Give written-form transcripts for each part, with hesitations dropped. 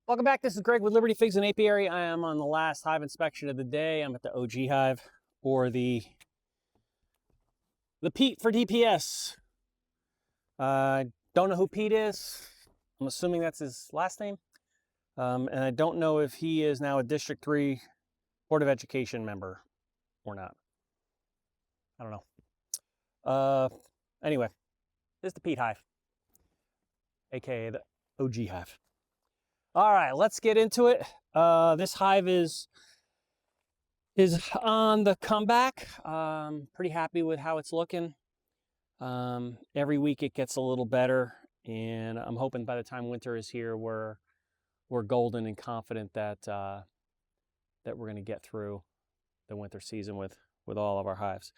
Welcome back. This is Greg with Liberty Figs and Apiary. I am on the last hive inspection of the day. I'm at the OG Hive, or the Pete for DPS. Don't know who Pete is. I'm assuming that's his last name. And I don't know if he is now a District 3 Board of Education member or not. I don't know. Anyway, this is the Pete Hive, aka the OG Hive. All right, let's get into it. This hive is on the comeback. Pretty happy with how it's looking. Every week it gets a little better, and I'm hoping by the time winter is here, we're golden and confident that that we're going to get through the winter season with all of our hives.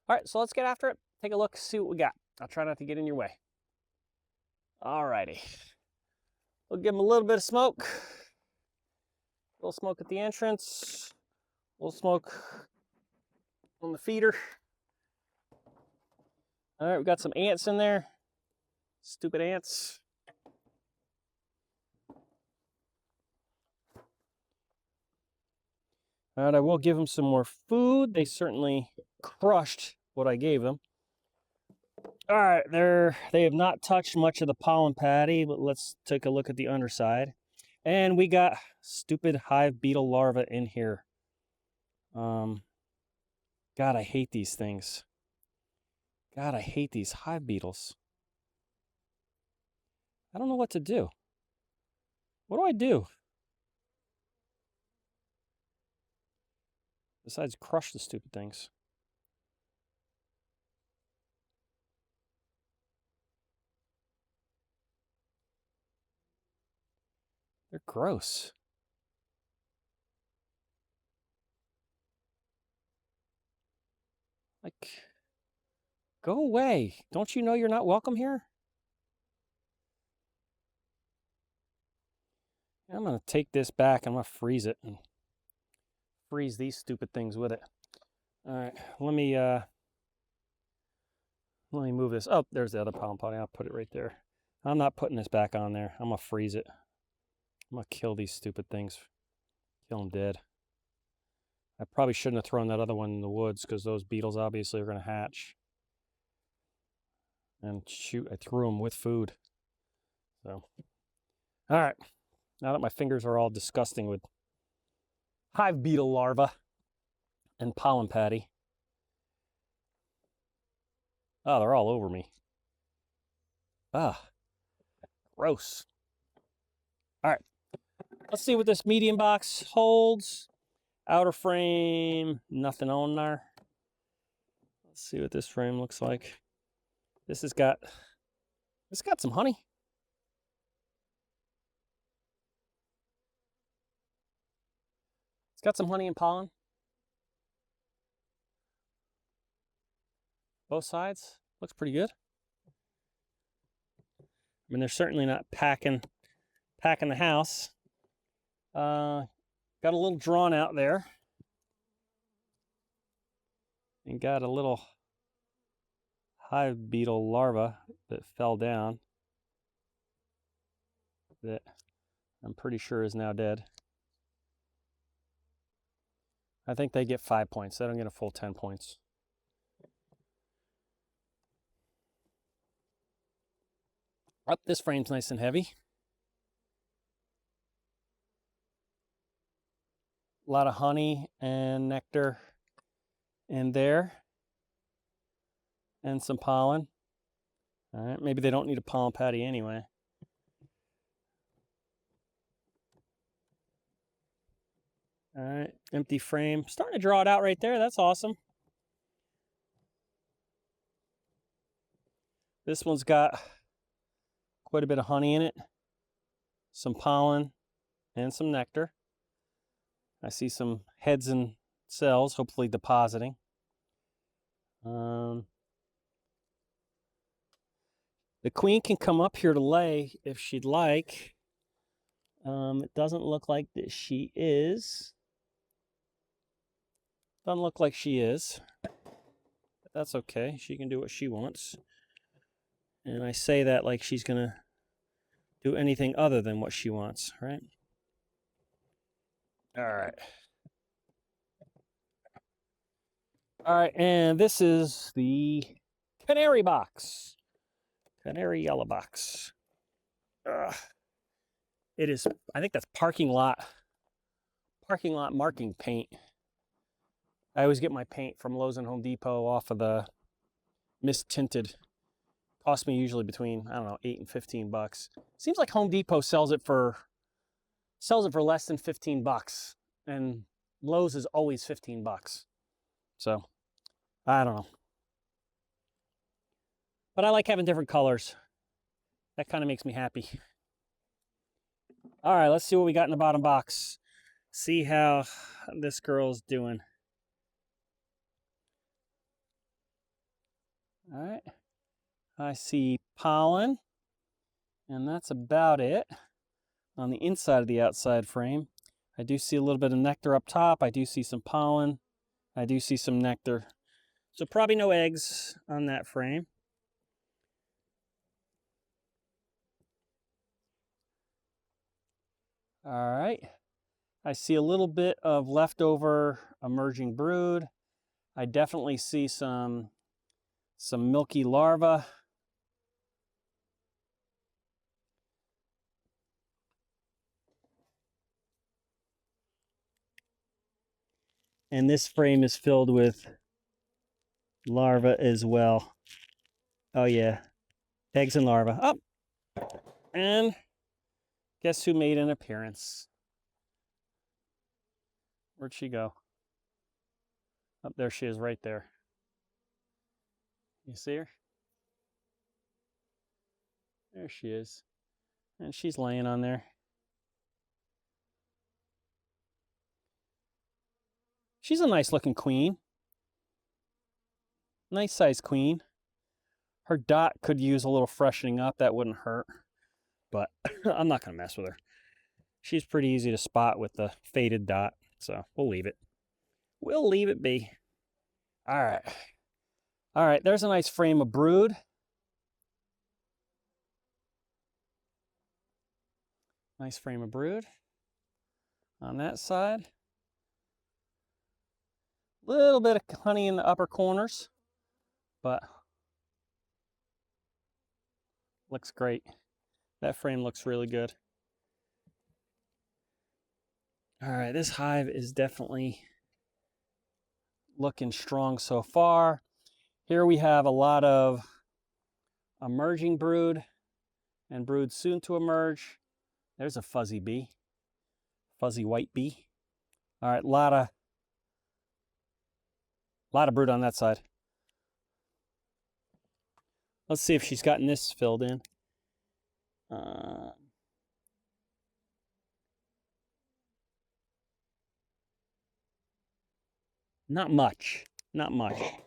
All right, so let's get after it. Take a look, see what we got. I'll try not to get in your way. All righty. We'll give them a little bit of smoke. A little smoke at the entrance. A little smoke on the feeder. All right, we got some ants in there. Stupid ants. All right, I will give them some more food. They certainly crushed what I gave them. All right, they have not touched much of the pollen patty, but let's take a look at the underside. And we got stupid hive beetle larvae in here. God, I hate these things. God, I hate these hive beetles. I don't know what to do. What do I do? Besides crush the stupid things. They're gross. Like, go away. Don't you know you're not welcome here? I'm going to take this back. I'm going to freeze it and freeze these stupid things with it. All right, let me move this. Oh, there's the other pollen potty. I'll put it right there. I'm not putting this back on there. I'm going to freeze it. I'm going to kill these stupid things. Kill them dead. I probably shouldn't have thrown that other one in the woods because those beetles obviously are going to hatch. And shoot, I threw them with food. So, all right. Now that my fingers are all disgusting with hive beetle larvae and pollen patty. Oh, they're all over me. Ah, gross. All right. Let's see what this medium box holds. Outer frame, nothing on there. Let's see what this frame looks like. This has got some honey. It's got some honey and pollen. Both sides. Looks pretty good. I mean, they're certainly not packing the house. Got a little drawn out there. And got a little hive beetle larva that fell down. That I'm pretty sure is now dead. I think they get 5 points. They don't get a full 10 points. Oh, this frame's nice and heavy. A lot of honey and nectar in there. And some pollen. All right, maybe they don't need a pollen patty anyway. All right, empty frame. Starting to draw it out right there. That's awesome. This one's got quite a bit of honey in it, some pollen, and some nectar. I see some heads and cells, hopefully depositing. The queen can come up here to lay if she'd like. It doesn't look like that she is. Doesn't look like she is. But that's okay. She can do what she wants. And I say that like she's going to do anything other than what she wants, right? All right. All right, and this is the canary box. Canary yellow box. It is, I think that's parking lot marking paint. I always get my paint from Lowe's and Home Depot off of the mist tinted. Cost me usually between, I don't know, $8 and $15. Seems like Home Depot sells it for less than $15, and Lowe's is always $15. So I don't know, but I like having different colors. That kind of makes me happy. All right, let's see what we got in the bottom box. See how this girl's doing. All right, I see pollen, and that's about it. On the inside of the outside frame, I do see a little bit of nectar up top. I do see some pollen. I do see some nectar. So probably no eggs on that frame. All right. I see a little bit of leftover emerging brood. I definitely see some milky larvae. And this frame is filled with larvae as well. Oh yeah, eggs and larvae. Oh, and guess who made an appearance? Where'd she go? Up there she is, right there. You see her? There she is. And she's laying on there. She's a nice looking queen. Nice sized queen. Her dot could use a little freshening up. That wouldn't hurt. But I'm not going to mess with her. She's pretty easy to spot with the faded dot. So we'll leave it. We'll leave it be. All right. All right, there's a nice frame of brood. Nice frame of brood on that side. Little bit of honey in the upper corners, but looks great. That frame looks really good. All right, this hive is definitely looking strong so far. Here we have a lot of emerging brood and brood soon to emerge. There's a fuzzy bee, fuzzy white bee. All right, lot of brood on that side. Let's see if she's gotten this filled in. Not much, not much. I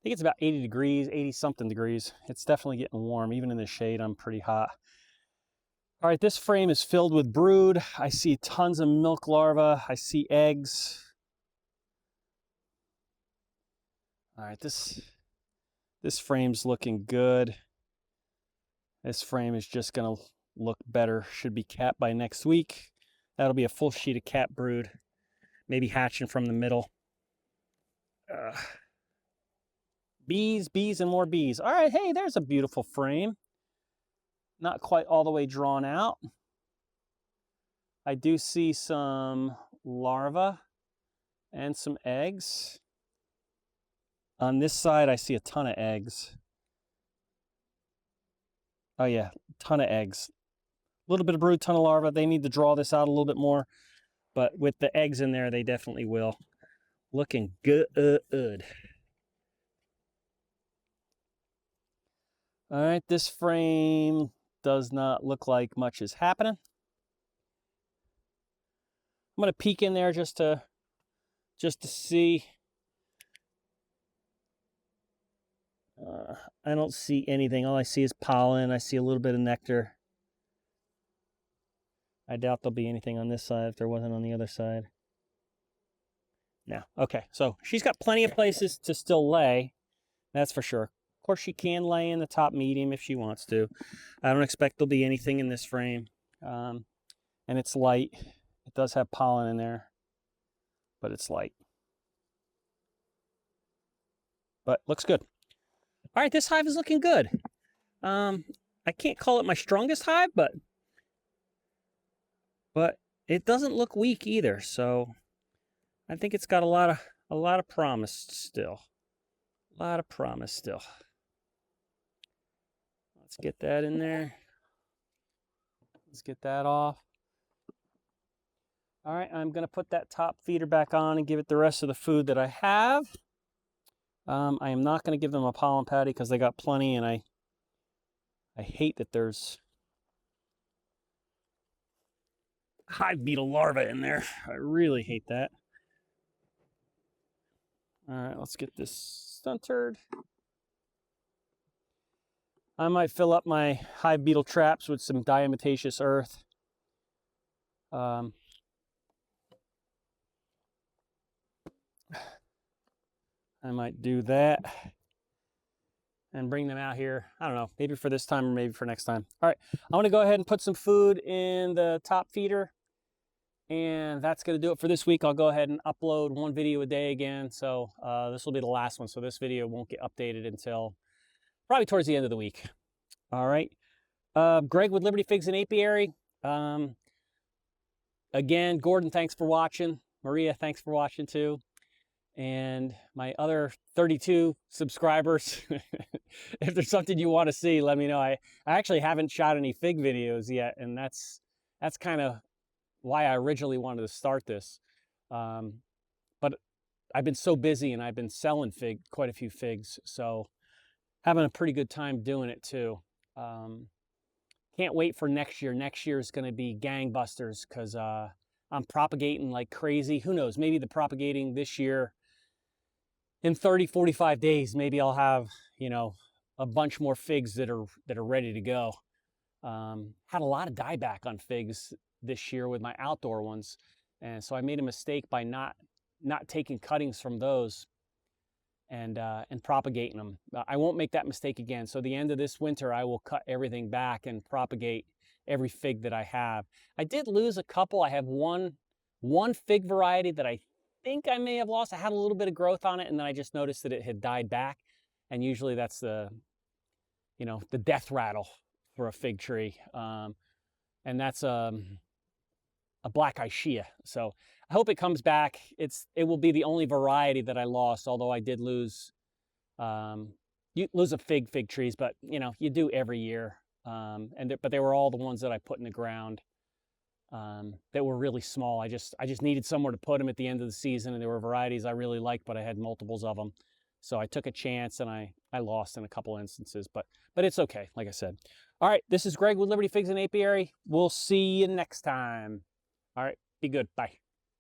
think it's about 80 degrees, 80 something degrees. It's definitely getting warm. Even in the shade, I'm pretty hot. All right, this frame is filled with brood. I see tons of milk larvae. I see eggs. All right, this frame's looking good. This frame is just gonna look better. Should be capped by next week. That'll be a full sheet of cap brood, maybe hatching from the middle. Bees, bees, and more bees. All right, hey, there's a beautiful frame. Not quite all the way drawn out. I do see some larvae and some eggs. On this side, I see a ton of eggs. Oh yeah, ton of eggs. A little bit of brood, ton of larvae. They need to draw this out a little bit more, but with the eggs in there, they definitely will. Looking good. All right, this frame does not look like much is happening. I'm gonna peek in there just to see. I don't see anything. All I see is pollen. I see a little bit of nectar. I doubt there'll be anything on this side if there wasn't on the other side. No. Okay, so she's got plenty of places to still lay. That's for sure. Of course, she can lay in the top medium if she wants to. I don't expect there'll be anything in this frame. And it's light. It does have pollen in there, but it's light. But looks good. All right, this hive is looking good. I can't call it my strongest hive, but it doesn't look weak either. So I think it's got a lot of promise still. A lot of promise still. Let's get that in there. Let's get that off. All right, I'm going to put that top feeder back on and give it the rest of the food that I have. I am not going to give them a pollen patty because they got plenty, and I hate that there's hive beetle larvae in there. I really hate that. All right, let's get this centered. I might fill up my hive beetle traps with some diatomaceous earth. I might do that and bring them out here. I don't know, maybe for this time or maybe for next time. All right, I want to go ahead and put some food in the top feeder. And that's going to do it for this week. I'll go ahead and upload one video a day again. So this will be the last one. So this video won't get updated until probably towards the end of the week. All right. Greg with Liberty Figs and Apiary. Again, Gordon, thanks for watching. Maria, thanks for watching too. And my other 32 subscribers, if there's something you want to see, let me know. I actually haven't shot any fig videos yet. And that's kind of why I originally wanted to start this. But I've been so busy and I've been selling quite a few figs. So having a pretty good time doing it too. Can't wait for next year. Next year is going to be gangbusters because I'm propagating like crazy. Who knows? Maybe the propagating this year in 30, 45 days, maybe I'll have, you know, a bunch more figs that are ready to go. Had a lot of dieback on figs this year with my outdoor ones, and so I made a mistake by not taking cuttings from those and propagating them. I won't make that mistake again. So the end of this winter, I will cut everything back and propagate every fig that I have. I did lose a couple. I have one fig variety that I think I may have lost. I had a little bit of growth on it, and then I just noticed that it had died back. And usually that's the death rattle for a fig tree. And that's a black eye shia. So I hope it comes back. It will be the only variety that I lost, although I did lose you lose a fig trees, but you know, you do every year. But they were all the ones that I put in the ground that were really small. I just needed somewhere to put them at the end of the season, and there were varieties I really liked, but I had multiples of them. So I took a chance and I lost in a couple instances, but it's okay, like I said. All right, this is Greg with Liberty Figs and Apiary. We'll see you next time. All right, be good. Bye.